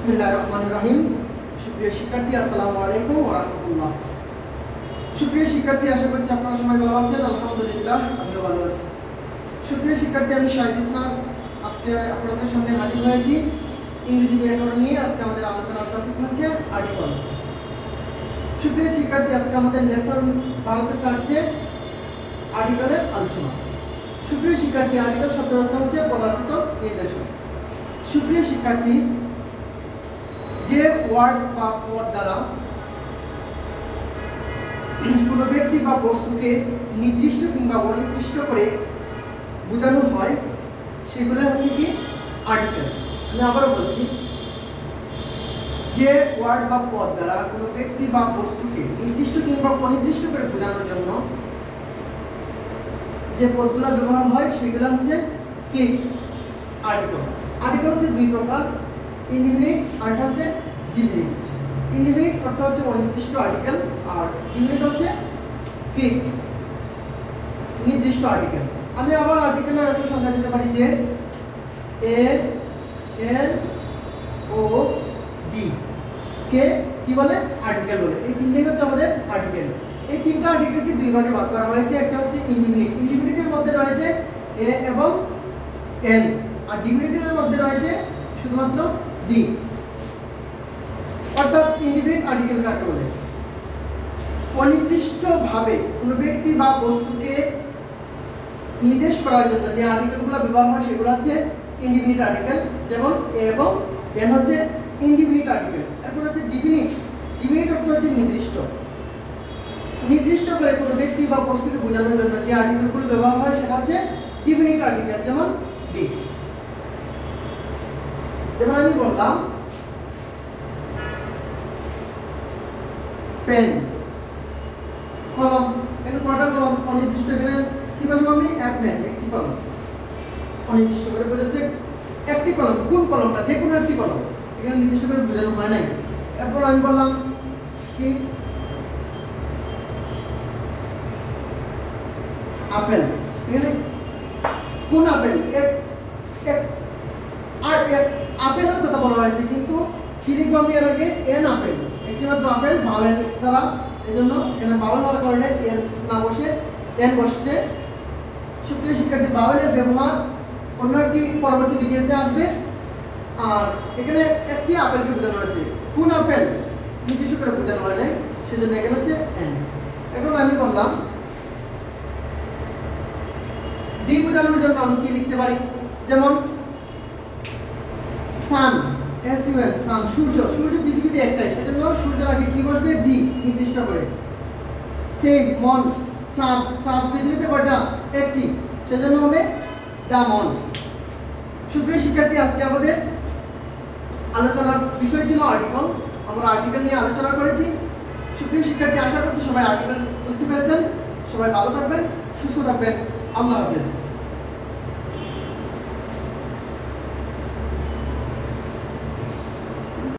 বিসমিল্লাহির রহমানির রহিম। সুপ্রিয় শিক্ষার্থী, আসসালামু আলাইকুম ওয়া রাহমাতুল্লাহ। সুপ্রিয় শিক্ষার্থী, আশা করছি আপনারা সবাই ভালো আছেন। আলহামদুলিল্লাহ, আমিও ভালো আছি। সুপ্রিয় শিক্ষার্থী, আমি শাহিদ স্যার আজকে আপনাদের সামনে হাজির হয়েছি ইংরেজি ব্যাকরণ নিয়ে। আজকে আমাদের আলোচনার টপিক হচ্ছে আর্টিকেলস। সুপ্রিয় শিক্ষার্থী, আজকে আমাদের লেসন 12 থাকছে আর্টিকেলের আলোচনা। সুপ্রিয় শিক্ষার্থী, আর্টিকেল শব্দের অর্থ হচ্ছে প্রদর্শিত নির্দেশক। সুপ্রিয় শিক্ষার্থী, যে ওয়ার্ড বা পদ দ্বারা কোনো ব্যক্তি বা বস্তুকে নির্দিষ্ট কিংবা অনির্দিষ্ট করে বোঝানো হয় সেগুলো হচ্ছে কি আর্টিকেল। আমি আবারও বলছি, যে ওয়ার্ড বা পদ দ্বারা কোনো ব্যক্তি বা বস্তুকে নির্দিষ্ট কিংবা অনির্দিষ্ট করে বোঝানোর জন্য যে পদগুলো ব্যবহার হয় সেগুলো হচ্ছে কি আর্টিকেল। আর্টিকেল হচ্ছে দুই প্রকার, ইনডিফিনিট আর হচ্ছে ডিফিনিট। ইনডিফিনিট অর্থ হচ্ছে অনির্দিষ্ট আর্টিকেল, আর ডিফিনিট হচ্ছে কি নির্দিষ্ট আর্টিকেল। আমি আবার আর্টিকেলের একটা সংজ্ঞা দিতে পারি যে এ এল ও ডি কে কি বলে আর্টিকেল বলে। এই তিনটেই হচ্ছে আমাদের আর্টিকেল। এই তিনটা আর্টিকেলকে দুই ভাগে ভাগ করা হয়েছে। একটা হচ্ছে ইনডিফিনিট। ইনডিফিনিটের মধ্যে রয়েছে এ এবং এল, আর ডিফিনিটের মধ্যে রয়েছে শুধুমাত্র ডি। অর্থাৎ ইনডিফিনিট আর্টিকেল কাকে বলে? অনির্দিষ্টভাবে কোনো ব্যক্তি বা বস্তুকে নির্দেশ করার জন্য যে আর্টিকেলগুলো ব্যবহার হয় সেগুলো হচ্ছে ইনডিফিনিট আর্টিকেল। যেমন এ এবং এল হচ্ছে ইনডিফিনিট আর্টিকেল। এরপর হচ্ছে ডিফিনিট। ডিফিনিট অর্থ হচ্ছে নির্দিষ্ট। নির্দিষ্ট করে কোনো ব্যক্তি বা বস্তুকে বোঝানোর জন্য যে আর্টিকেলগুলো ব্যবহার হয় সেটা হচ্ছে ডিফিনিট আর্টিকেল। যেমন ডি। যেমন আমি বললাম পেন, কলম। এখানে কয়টা কলম? অনির্দিষ্ট। এখানে কি বলবো আমি? এক পেন, একটি কলম। অনির্দিষ্ট করে বোঝাচ্ছে একটি কলম। কোন কলমটা? যে কোনো একটি কলম। এখানে নির্দিষ্ট করে বোঝানো হয় নাই। এরপর আমি বললাম কি আপেল। এখানে কোন আপেল? আর আপেলের কথা বলা হয়েছে, কিন্তু কি লিখবো আমি এর আগে? N apple. একটি মাত্র আপেল ভাওয়েল দ্বারা, এজন্য এখানে ভাওয়েল হওয়ার কারণে এর না বসে এন বসছে। সুপ্রিয় শিক্ষার্থী, ভাওয়েলের ব্যবহার অন্য একটি পরবর্তী ভিডিওতে আসবে। আর এখানে একটি আপেলকে বোঝানো হয়েছে। কোন আপেল? নির্দিষ্ট করে বোঝানো হয় নাই, সেজন্য এখানে হচ্ছে এন। এখন আমি বললাম ডি বোঝানোর জন্য আমি কি লিখতে পারি? যেমন সান, এসইউএন, সান, সূর্য। সূর্য পৃথিবীতে একটাই, সেজন্য সূর্যের আগে কি বসবে? ডি, নির্দিষ্ট করে। সেম, মন, চাঁদ। চাঁদ পৃথিবীতে কয়টা? একটি, সেজন্য হবে দা মন। সুপ্রিয় শিক্ষার্থী, আজকে আমাদের আলোচনার বিষয় ছিল আর্টিকেল। আমরা আর্টিকেল নিয়ে আলোচনা করেছি। সুপ্রিয় শিক্ষার্থী, আশা করছি সবাই আর্টিকেল বুঝতে পেরেছেন। সবাই ভালো থাকবেন, সুস্থ থাকবেন। আল্লাহ হাফেজ।